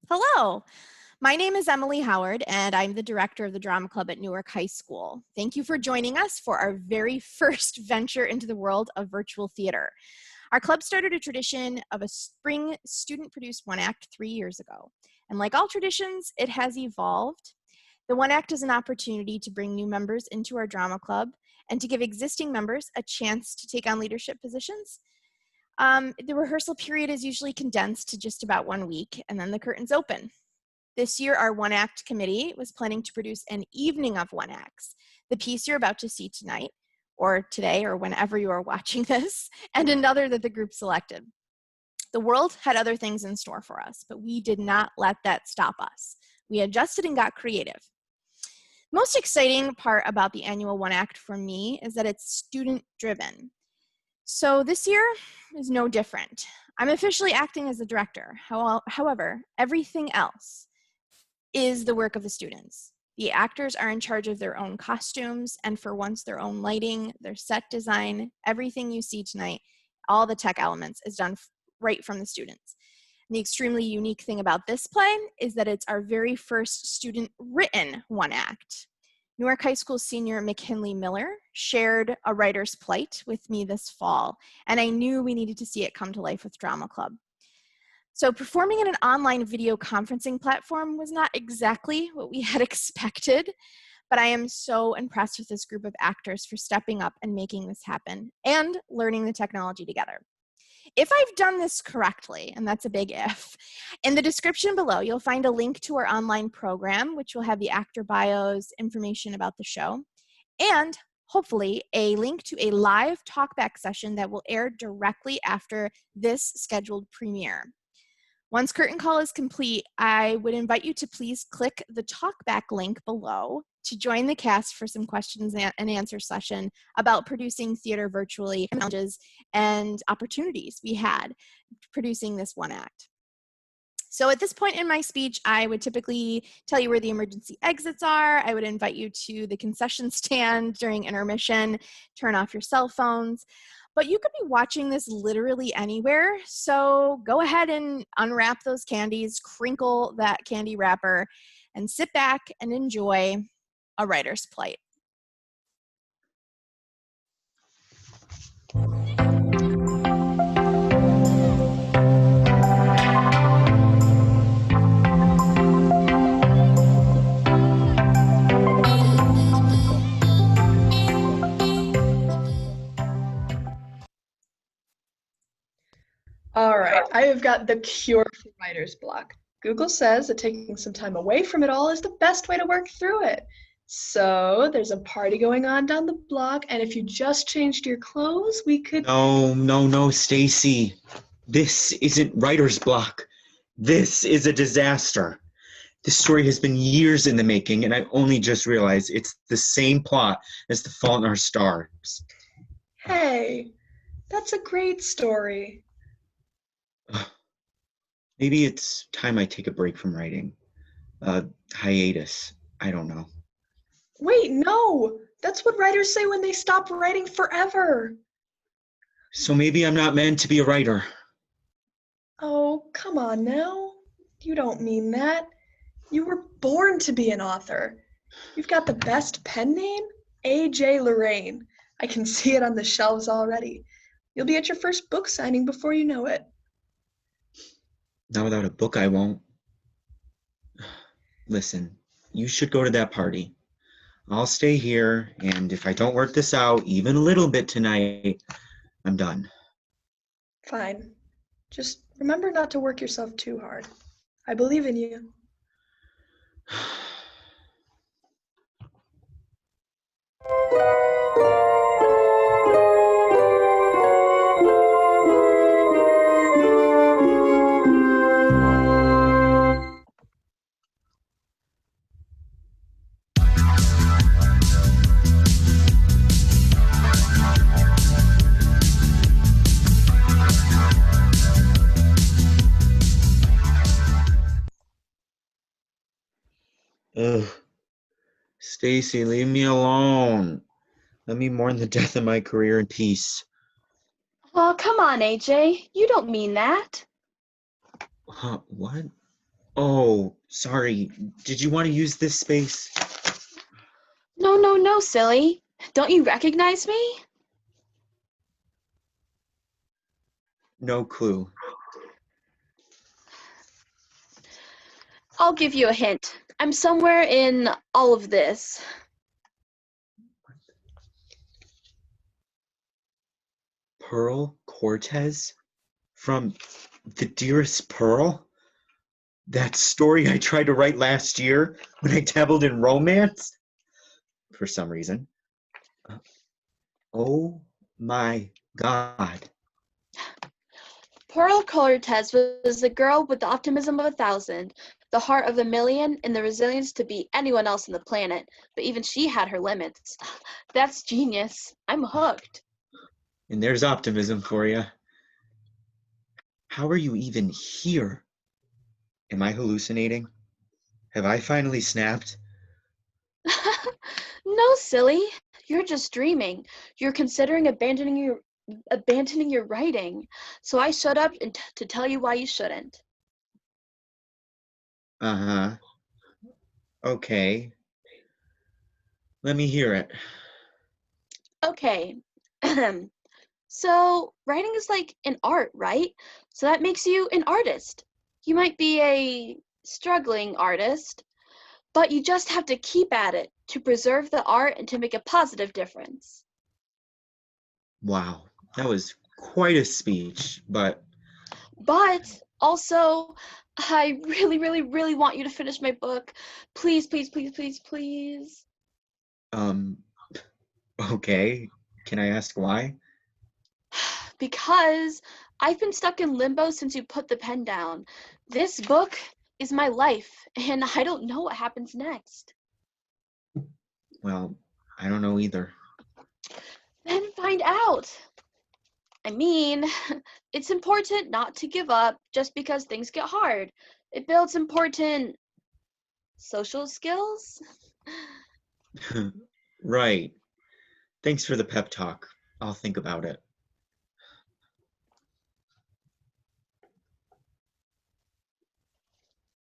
Hello, my name is Emily Howard, and I'm the director of the Drama Club at Newark High School. Thank you for joining us for our very first venture into the world of virtual theater. Our club started a tradition of a spring student-produced one-act 3 years ago. And like all traditions, it has evolved. The one-act is an opportunity to bring new members into our drama club and to give existing members a chance to take on leadership positions. The rehearsal period is usually condensed to just about 1 week, and then the curtains open. This year, our one-act committee was planning to produce an evening of one acts, the piece you're about to see tonight, or today, or whenever you are watching this, and another that the group selected. The world had other things in store for us, but we did not let that stop us. We adjusted and got creative. Most exciting part about the annual one act for me is that it's student-driven. So this year is no different. I'm officially acting as the director. However, everything else is the work of the students. The actors are in charge of their own costumes and for once their own lighting, their set design, everything you see tonight, all the tech elements is done right from the students. And the extremely unique thing about this play is that it's our very first student-written one act. Newark High School senior McKinley Miller shared a writer's plight with me this fall, and I knew we needed to see it come to life with Drama Club. So performing in an online video conferencing platform was not exactly what we had expected, but I am so impressed with this group of actors for stepping up and making this happen and learning the technology together. If I've done this correctly, and that's a big if, in the description below, you'll find a link to our online program, which will have the actor bios, information about the show, and hopefully a link to a live talkback session that will air directly after this scheduled premiere. Once curtain call is complete, I would invite you to please click the talkback link below to join the cast for some questions and answer session about producing theater virtually, challenges and opportunities we had producing this one act. So at this point in my speech, I would typically tell you where the emergency exits are. I would invite you to the concession stand during intermission, turn off your cell phones. But you could be watching this literally anywhere, so go ahead and unwrap those candies, crinkle that candy wrapper, and sit back and enjoy a writer's plight. All right, I have got the cure for writer's block. Google says that taking some time away from it all is the best way to work through it. So there's a party going on down the block, and if you just changed your clothes, we could... No, Stacy. This isn't writer's block. This is a disaster. This story has been years in the making, and I only just realized it's the same plot as The Fault in Our Stars. Hey, that's a great story. Maybe it's time I take a break from writing. Hiatus. I don't know. Wait, no! That's what writers say when they stop writing forever. So maybe I'm not meant to be a writer. Oh, come on now. You don't mean that. You were born to be an author. You've got the best pen name, A.J. Lorraine. I can see it on the shelves already. You'll be at your first book signing before you know it. Not without a book, I won't. Listen, you should go to that party. I'll stay here, and if I don't work this out even a little bit tonight, I'm done. Fine. Just remember not to work yourself too hard. I believe in you. Ugh. Stacy, leave me alone. Let me mourn the death of my career in peace. Oh, come on, AJ. You don't mean that. What? Oh, sorry. Did you want to use this space? No, silly. Don't you recognize me? No clue. I'll give you a hint. I'm somewhere in all of this. Pearl Cortez? From The Dearest Pearl? That story I tried to write last year when I dabbled in romance? For some reason. Oh my god. Pearl Cortez was the girl with the optimism of 1,000, the heart of 1,000,000, and the resilience to beat anyone else on the planet. But even she had her limits. That's genius. I'm hooked. And there's optimism for you. How are you even here? Am I hallucinating? Have I finally snapped? No, silly. You're just dreaming. You're considering abandoning your writing. So I showed up to tell you why you shouldn't. Uh-huh. Okay. Let me hear it. Okay. So writing is like an art, right? So that makes you an artist. You might be a struggling artist, but you just have to keep at it to preserve the art and to make a positive difference. Wow. That was quite a speech, but But also, I really want you to finish my book. Please, please, please, please, please. um okay. Can I ask why? Because I've been stuck in limbo since you put the pen down. This book is my life, and I don't know what happens next. Well, I don't know either. Then find out. I mean, it's important not to give up just because things get hard. It builds important social skills. Right. Thanks for the pep talk. I'll think about it.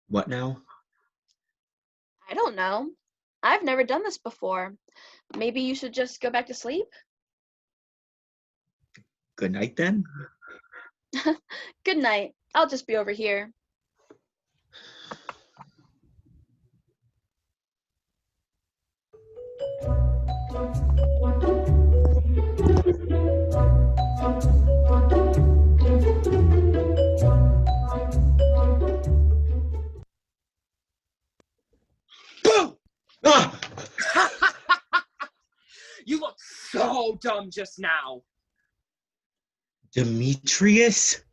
What now? I don't know. I've never done this before. Maybe you should just go back to sleep? Good night then? Good night. I'll just be over here. Boom! Ah! You look so dumb just now. Demetrius?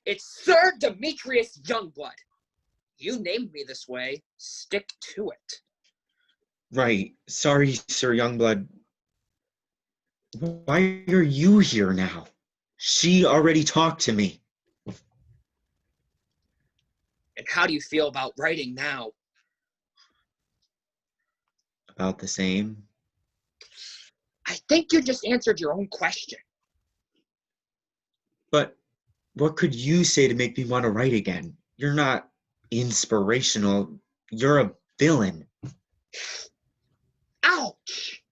It's Sir Demetrius Youngblood. You named me this way. Stick to it. Right. Sorry, Sir Youngblood. Why are you here now? She already talked to me. And how do you feel about writing now? About the same. I think you just answered your own question. But what could you say to make me want to write again? You're not inspirational. You're a villain. Ouch!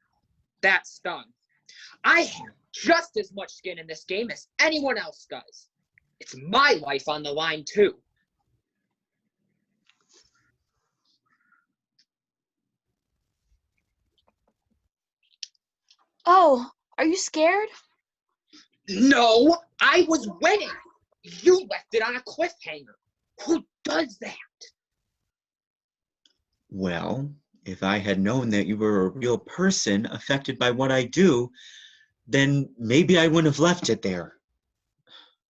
That stung. I have just as much skin in this game as anyone else does. It's my life on the line, too. Oh, are you scared? No, I was winning. You left it on a cliffhanger. Who does that? Well, if I had known that you were a real person affected by what I do, then maybe I wouldn't have left it there.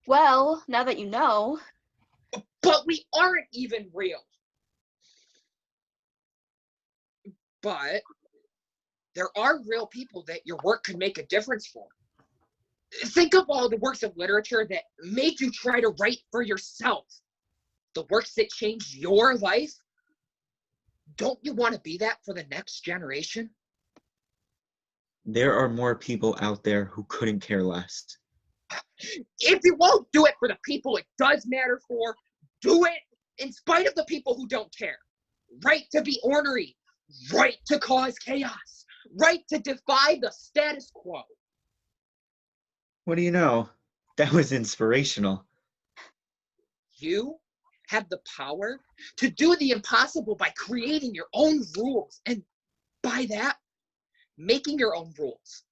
Well, now that you know. But we aren't even real. But there are real people that your work could make a difference for. Think of all the works of literature that made you try to write for yourself. The works that changed your life. Don't you want to be that for the next generation? There are more people out there who couldn't care less. If you won't do it for the people it does matter for, do it in spite of the people who don't care. Right to be ornery. Right to cause chaos. Right to defy the status quo. What do you know? That was inspirational. You have the power to do the impossible by creating your own rules, and by that, making your own rules.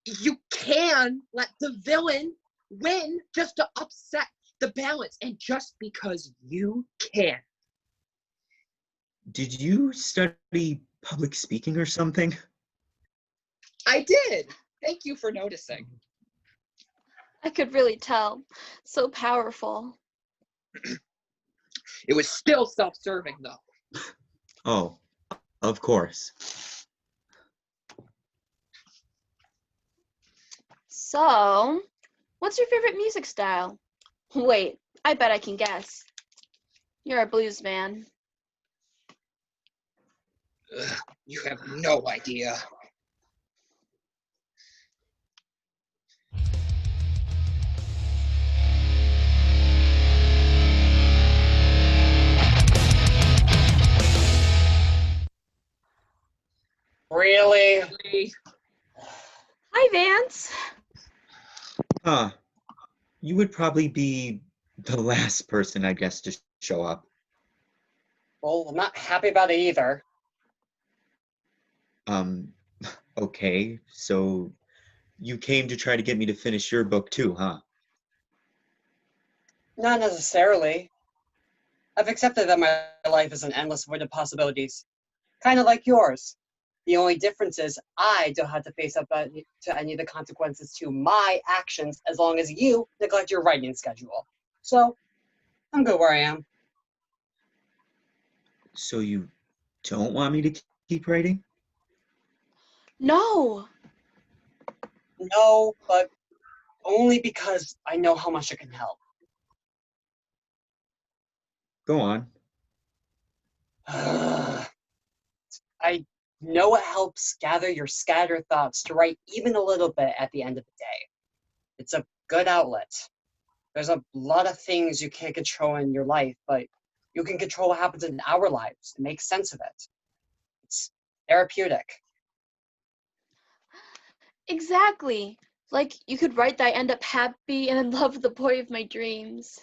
You can let the villain win just to upset the balance, and just because you can. Did you study public speaking or something? I did. Thank you for noticing. I could really tell. So powerful. It was still self-serving, though. Oh, of course. So, what's your favorite music style? Wait, I bet I can guess. You're a blues man. Ugh, you have no idea. Really? Hi, Vance. Huh. You would probably be the last person, I guess, to show up. Well, I'm not happy about it either. Um, okay, so you came to try to get me to finish your book too, huh? Not necessarily. I've accepted that my life is an endless void of possibilities. Kind of like yours. The only difference is I don't have to face up to any of the consequences to my actions as long as you neglect your writing schedule. So, I'm good where I am. So you don't want me to keep writing? No. No, but only because I know how much it can help. Go on. I know it helps gather your scattered thoughts to write even a little bit at the end of the day. It's a good outlet. There's a lot of things you can't control in your life, but you can control what happens in our lives and make sense of it. It's therapeutic. Exactly. Like, you could write that I end up happy and in love with the boy of my dreams.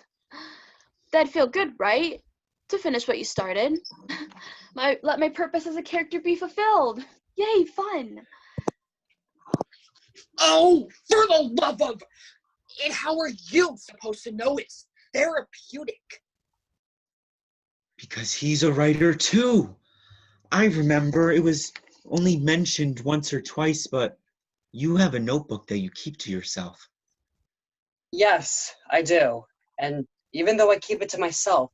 That'd feel good, right? To finish what you started. Let my purpose as a character be fulfilled. Yay, fun. Oh, for the love of... And how are you supposed to know it's therapeutic? Because he's a writer too. I remember it was only mentioned once or twice, but you have a notebook that you keep to yourself. Yes, I do. And even though I keep it to myself,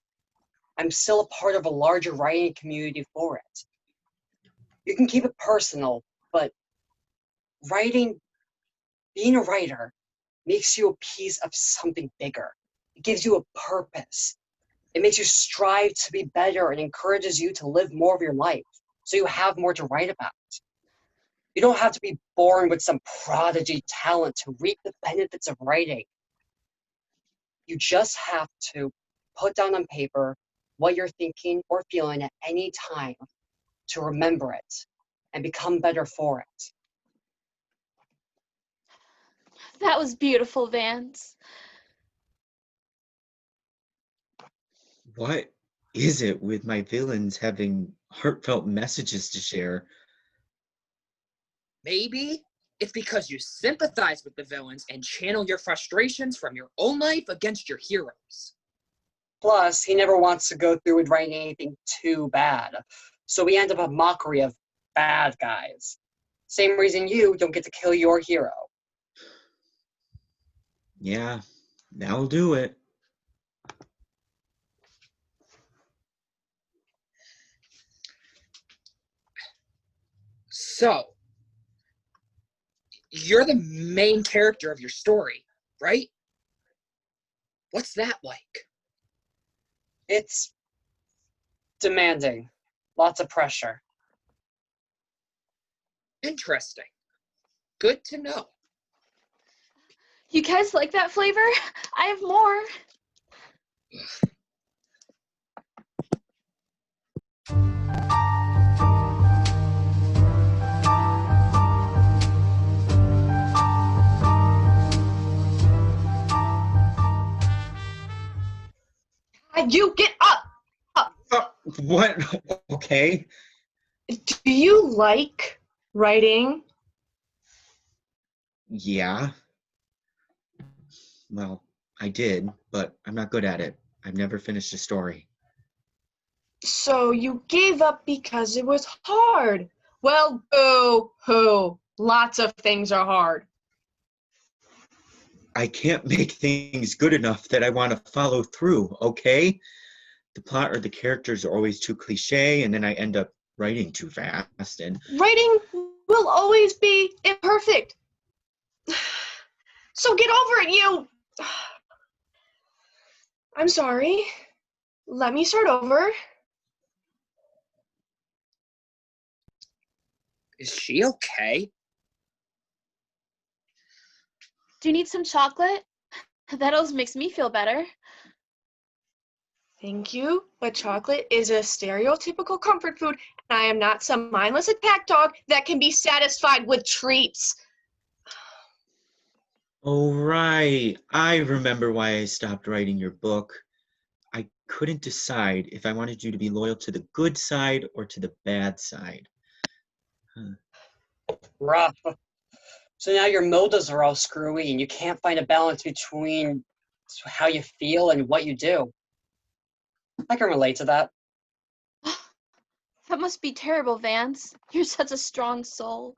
I'm still a part of a larger writing community for it. You can keep it personal, but writing, being a writer, makes you a piece of something bigger. It gives you a purpose. It makes you strive to be better and encourages you to live more of your life so you have more to write about. You don't have to be born with some prodigy talent to reap the benefits of writing. You just have to put down on paper what you're thinking or feeling at any time to remember it and become better for it. That was beautiful, Vance. What is it with my villains having heartfelt messages to share? Maybe it's because you sympathize with the villains and channel your frustrations from your own life against your heroes. Plus, he never wants to go through with writing anything too bad. So we end up a mockery of bad guys. Same reason you don't get to kill your hero. Yeah, that'll do it. So, you're the main character of your story, right? What's that like? It's demanding. Lots of pressure. Interesting. Good to know. You guys like that flavor? I have more. you get up! What? Okay. Do you like writing? Yeah. Well, I did, but I'm not good at it. I've never finished a story. So you gave up because it was hard. Well, boo-hoo. Lots of things are hard. I can't make things good enough that I want to follow through, okay? The plot or the characters are always too cliche, and then I end up writing too fast, and Writing will always be imperfect. So get over it, you. I'm sorry. Let me start over. Is she okay? Do you need some chocolate? That always makes me feel better. Thank you, but chocolate is a stereotypical comfort food, and I am not some mindless attack dog that can be satisfied with treats. oh, right. I remember why I stopped writing your book. I couldn't decide if I wanted you to be loyal to the good side or to the bad side. Rough. So now your motives are all screwy and you can't find a balance between how you feel and what you do. I can relate to that. That must be terrible, Vance. You're such a strong soul.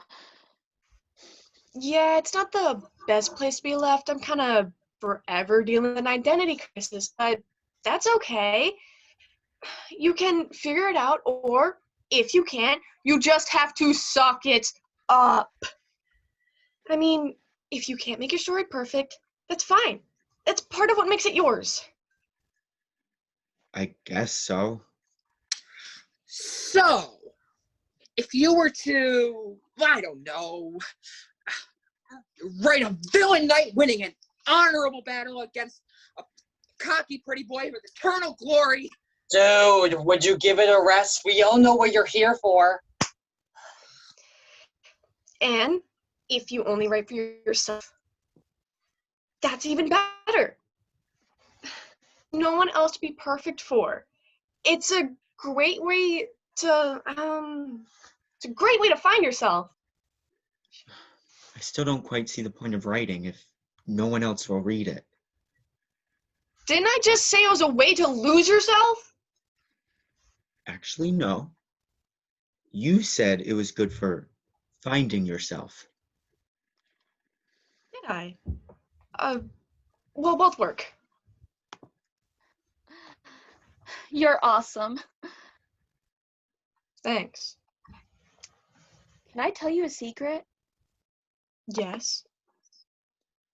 Yeah, it's not the best place to be left. I'm kind of forever dealing with an identity crisis, but that's okay. You can figure it out, or if you can't, you just have to suck it up. I mean, if you can't make your story perfect, that's fine. That's part of what makes it yours. I guess so. So, if you were to, I don't know, write a villain knight winning an honorable battle against a cocky pretty boy with eternal glory. Dude, would you give it a rest? We all know what you're here for. And if you only write for yourself, that's even better. No one else to be perfect for. It's a great way to find yourself. I still don't quite see the point of writing if no one else will read it. Didn't I just say it was a way to lose yourself? Actually, no. You said it was good for finding yourself. Did I? Well, both work. You're awesome. Thanks. Can I tell you a secret? Yes.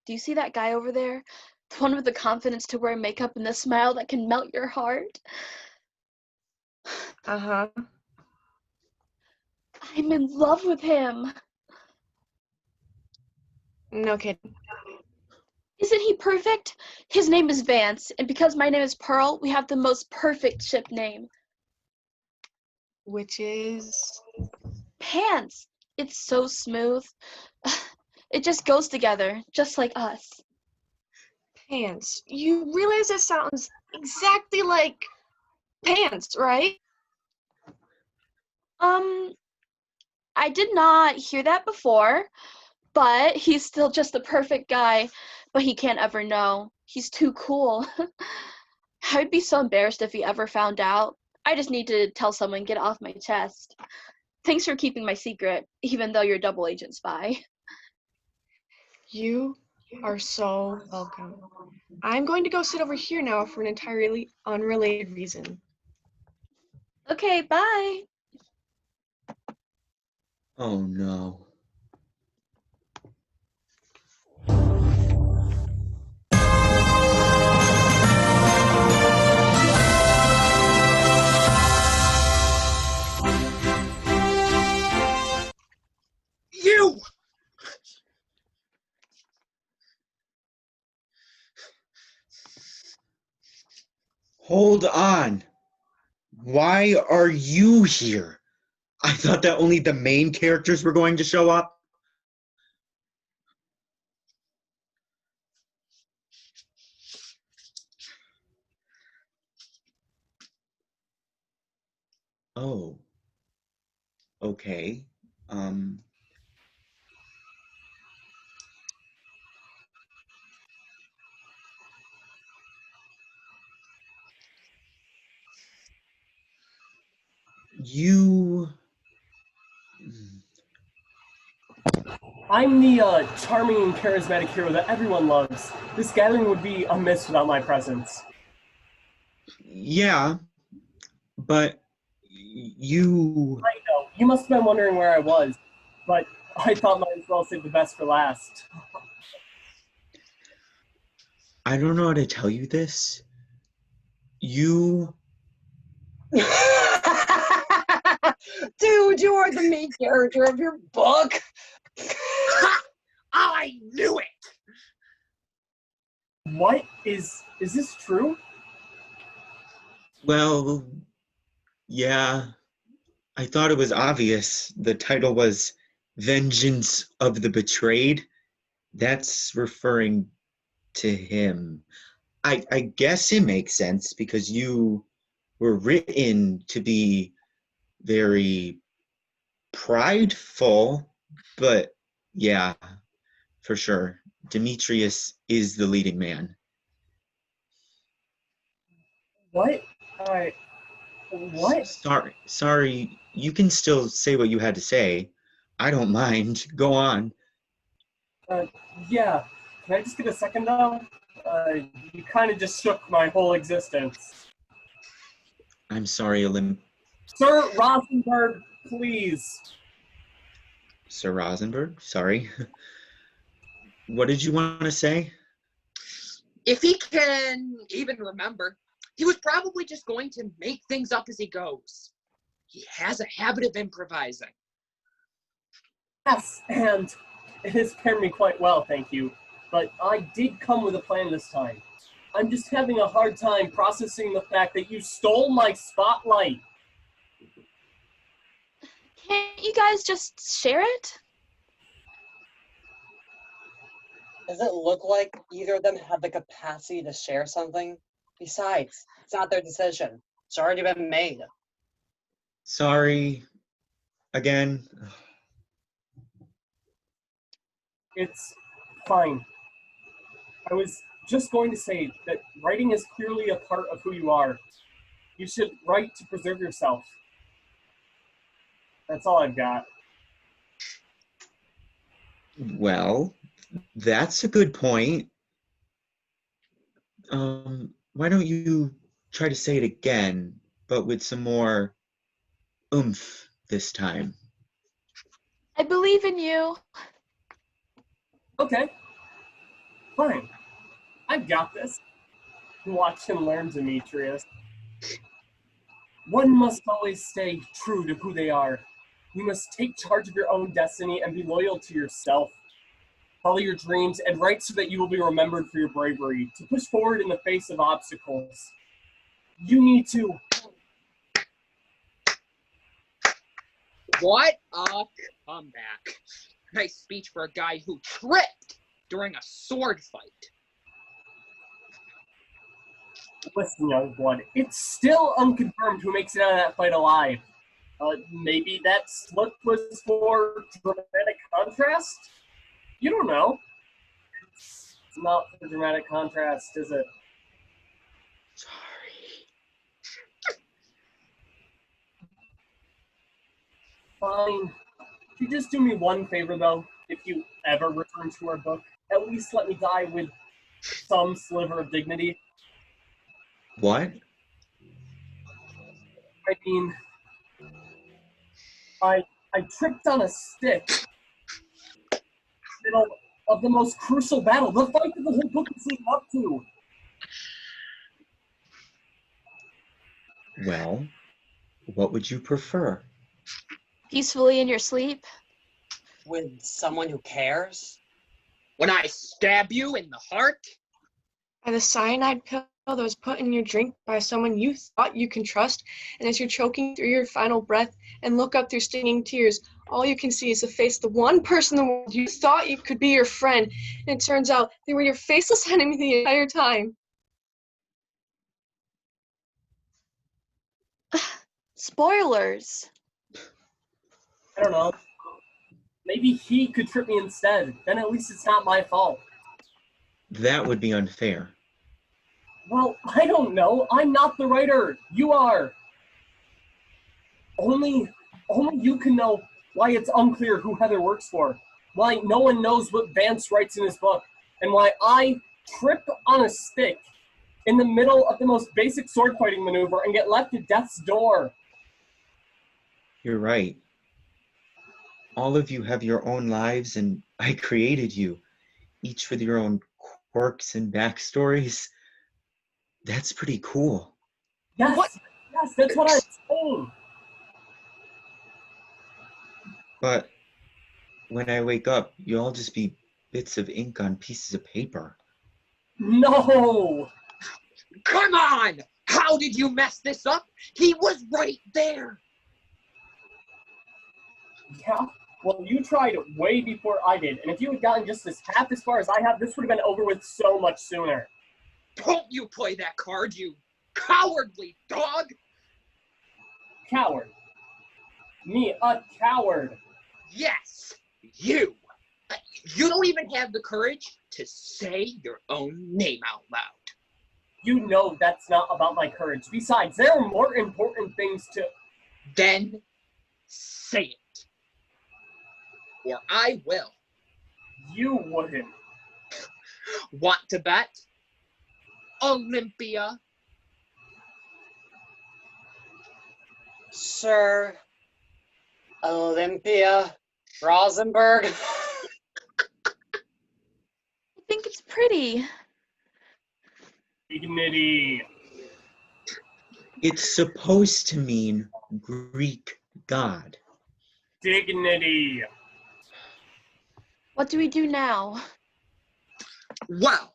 Do you see that guy over there? The one with the confidence to wear makeup and the smile that can melt your heart? Uh-huh. I'm in love with him. No kidding. Isn't he perfect? His name is Vance, and because my name is Pearl, we have the most perfect ship name. Which is... Pants. It's so smooth. It just goes together, just like us. Pants. You realize it sounds exactly like pants, right? I did not hear that before, but he's still just the perfect guy, but he can't ever know. He's too cool. I'd be so embarrassed if he ever found out. I just need to tell someone, get it off my chest. Thanks for keeping my secret, even though you're a double agent spy. You are so welcome. I'm going to go sit over here now for an entirely unrelated reason. Okay, bye. Oh no. You! Hold on. Why are you here? I thought that only the main characters were going to show up. Oh, okay. Um, you... I'm the charming and charismatic hero that everyone loves. This gathering would be amiss without my presence. Yeah, but you... I know, you must have been wondering where I was, but I thought might as well save the best for last. I don't know how to tell you this. You... Dude, you are the main character of your book. Ha! I knew it! What? Is this true? Well, yeah. I thought it was obvious. The title was Vengeance of the Betrayed. That's referring to him. I guess it makes sense because you were written to be very prideful, but yeah, for sure. Demetrius is the leading man. What? What? Sorry, you can still say what you had to say. I don't mind. Go on. Yeah. Can I just get a second though? You kind of just shook my whole existence. I'm sorry, Sir Rosenberg, please. Sir Rosenberg. Sorry. What did you want to say? If he can even remember, he was probably just going to make things up as he goes. He has a habit of improvising. Yes, and it has paired me quite well, thank you. But I did come with a plan this time. I'm just having a hard time processing the fact that you stole my spotlight. Can't you guys just share it? Does it look like either of them have the capacity to share something? Besides, it's not their decision. It's already been made. Sorry. Again. It's fine. I was just going to say that writing is clearly a part of who you are. You should write to preserve yourself. That's all I've got. Well, that's a good point. Why don't you try to say it again, but with some more oomph this time? I believe in you. Okay, fine. I've got this. Watch and learn, Demetrius. One must always stay true to who they are. You must take charge of your own destiny and be loyal to yourself. Follow your dreams and write so that you will be remembered for your bravery, to push forward in the face of obstacles. You need to. What a comeback. Nice speech for a guy who tripped during a sword fight. Listen, young blood, it's still unconfirmed who makes it out of that fight alive. Maybe that slip was for dramatic contrast? You don't know. It's not for dramatic contrast, is it? Sorry. Fine. Could you just do me one favor, though? If you ever return to our book, at least let me die with some sliver of dignity. What? I mean, I tripped on a stick in the middle of the most crucial battle, the fight that the whole book is leading up to. Well, what would you prefer? Peacefully in your sleep. With someone who cares? When I stab you in the heart? By the cyanide pill that was put in your drink by someone you thought you can trust, and as you're choking through your final breath and look up through stinging tears, all you can see is the face of the one person in the world you thought you could be your friend, and it turns out they were your faceless enemy the entire time. Spoilers. I don't know. Maybe he could trip me instead. Then at least it's not my fault. That would be unfair. Well, I don't know. I'm not the writer. You are. Only you can know why it's unclear who Heather works for, why no one knows what Vance writes in his book, and why I trip on a stick in the middle of the most basic sword fighting maneuver and get left at death's door. You're right. All of you have your own lives, and I created you, each with your own quirks and backstories. That's pretty cool. Yes, What? yes, that's what I'm saying. But when I wake up, you'll all just be bits of ink on pieces of paper. No! Come on! How did you mess this up? He was right there. Yeah, well, you tried way before I did, and if you had gotten just half as far as I have, this would have been over with so much sooner. Don't you play that card, you cowardly dog! Coward. Me, a coward. Yes, you. You don't even have the courage to say your own name out loud. You know that's not about my courage. Besides, there are more important things to... Then say it. Or I will. You wouldn't. Want to bet? Olympia. Sir Olympia Rosenberg. I think it's pretty. Dignity. It's supposed to mean Greek god. Dignity. What do we do now? Well,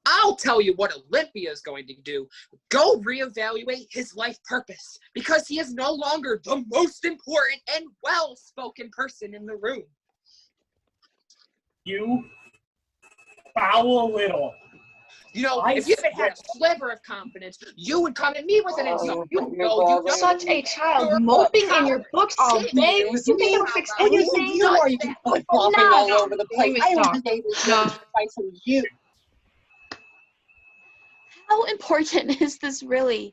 I'll tell you what Olympia is going to do. Go reevaluate his life purpose, because he is no longer the most important and well-spoken person in the room. You foul little. You know, if you had a sliver of confidence, you would come at me with an insult. You know, you Such a child moping in your books all day. You think I'll fix anything? You are even flip-flopping all over the place. I was able to fight from you. How important is this really?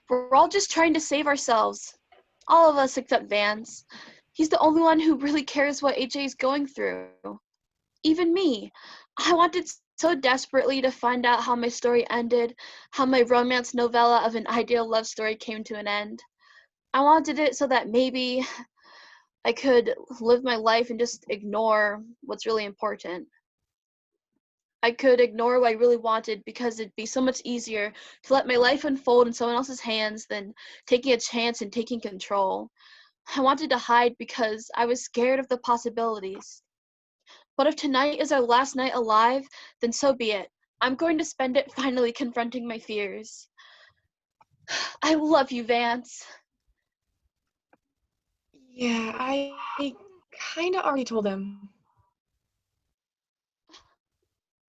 We're all just trying to save ourselves. All of us except Vance. He's the only one who really cares what AJ is going through. Even me. I wanted so desperately to find out how my story ended, how my romance novella of an ideal love story came to an end. I wanted it so that maybe I could live my life and just ignore what's really important. I could ignore what I really wanted because it'd be so much easier to let my life unfold in someone else's hands than taking a chance and taking control. I wanted to hide because I was scared of the possibilities. But if tonight is our last night alive, then so be it. I'm going to spend it finally confronting my fears. I love you, Vance. Yeah, I kind of already told him.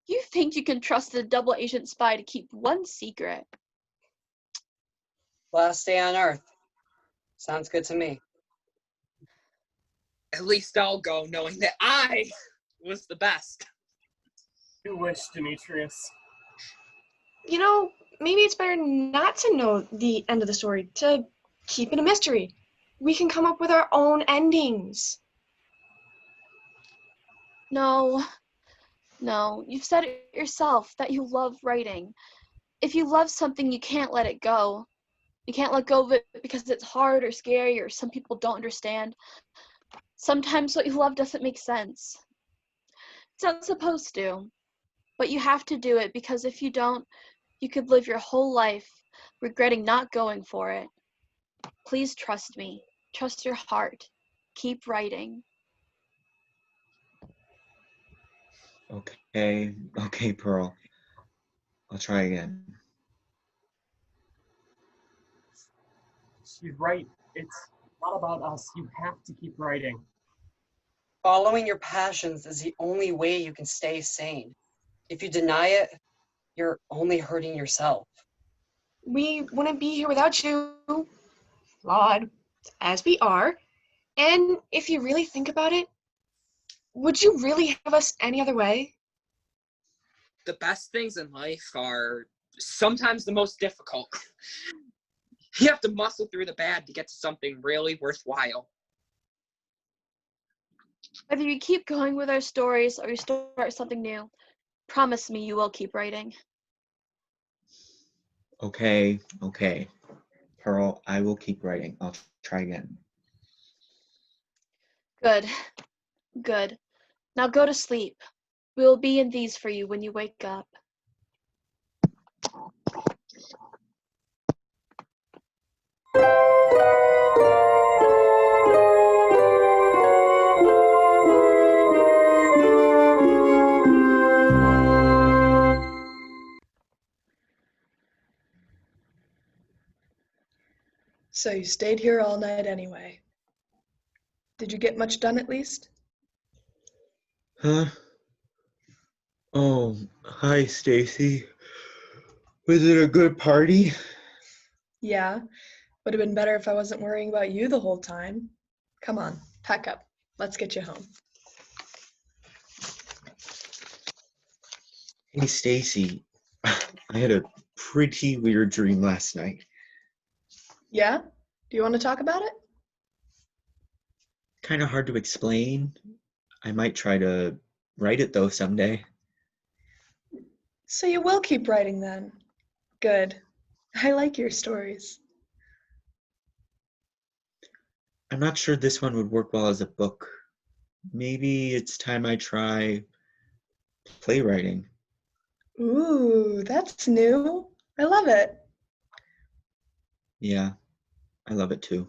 You think you can trust a double agent spy to keep one secret? Last day on Earth. Sounds good to me. at least I'll go knowing that I was the best. You wish, Demetrius. You know, maybe it's better not to know the end of the story, to keep it a mystery. We can come up with our own endings. No, you've said it yourself that you love writing. If you love something, you can't let it go. You can't let go of it because it's hard or scary or some people don't understand. Sometimes what you love doesn't make sense. It's not supposed to, but you have to do it because if you don't, you could live your whole life regretting not going for it. Please trust me. Trust your heart. Keep writing. Okay, Pearl. I'll try again. She's right. It's not about us. You have to keep writing. Following your passions is the only way you can stay sane. If you deny it, you're only hurting yourself. We wouldn't be here without you. flawed, as we are. And if you really think about it, would you really have us any other way? The best things in life are sometimes the most difficult. You have to muscle through the bad to get to something really worthwhile. Whether you keep going with our stories or you start something new, promise me you will keep writing. Okay. Pearl, I will keep writing. I'll try again. Good. Good. Now go to sleep. We will be in these for you when you wake up. So you stayed here all night anyway. Did you get much done at least? Huh? Oh, hi, Stacy. Was it a good party? Yeah, would have been better if I wasn't worrying about you the whole time. Come on, pack up. Let's get you home. Hey, Stacy. I had a pretty weird dream last night. Yeah? Do you want to talk about it? Kind of hard to explain. I might try to write it though someday. So you will keep writing then. Good. I like your stories. I'm not sure this one would work well as a book. Maybe it's time I try playwriting. Ooh, that's new. I love it. Yeah, I love it too.